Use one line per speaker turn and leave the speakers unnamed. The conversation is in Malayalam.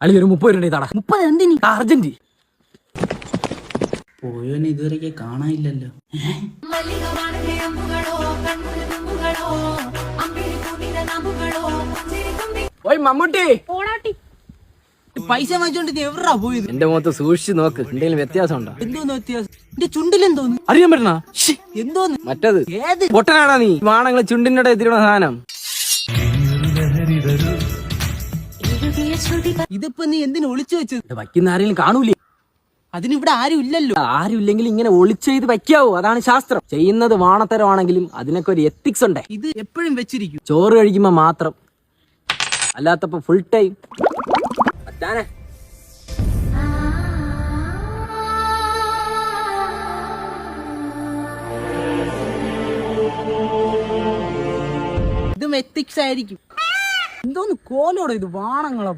അളി ഒരു 30 രൂപ തടാ.
30 എന്തിനി?
അർജന്റ്.
പോയോനെ ഇതുവരെയൊക്കെ കാണാനില്ലല്ലോ.
ഓയ് മമ്മൂട്ടി,
പൈസ വാങ്ങിച്ചോണ്ട് എവിടാ പോയത്?
എന്റെ മുഖത്ത് സൂക്ഷിച്ച് നോക്ക്, എന്തെങ്കിലും വ്യത്യാസം ഉണ്ടോ?
എന്തോന്ന് വ്യത്യാസം? എന്റെ ചുണ്ടിലെന്തോന്ന്?
അറിയാൻ പറ്റണ
എന്തോന്ന്?
മറ്റത്
ഏത്
പൊട്ടനാടാ നീ. വാണങ്ങള് ചുണ്ടിനോടെ എത്തിരണ സാധനം.
ഇതിപ്പോ നീ എന്തിനു ഒളിച്ചു വെച്ചത്?
വയ്ക്കുന്ന ആരെങ്കിലും കാണൂലേ?
അതിനിവിടെ ആരും ഇല്ലല്ലോ.
ആരും ഇല്ലെങ്കിൽ ഇങ്ങനെ ഒളിച്ച് ചെയ്ത് വയ്ക്കാവൂ, അതാണ് ശാസ്ത്രം. ചെയ്യുന്നത് വാണത്തരമാണെങ്കിലും അതിനൊക്കെ ഒരു എത്തിക്സ് ഉണ്ട്.
ഇത് എപ്പോഴും വെച്ചിരിക്കും.
ചോറ് കഴിക്കുമ്പോ മാത്രം, അല്ലാത്തപ്പോ ഫുൾ ടൈം.
ഇതും എത്തിക്സ് ആയിരിക്കും. എന്തോന്ന് കോലോടെ ഇത് വാണങ്ങളോ.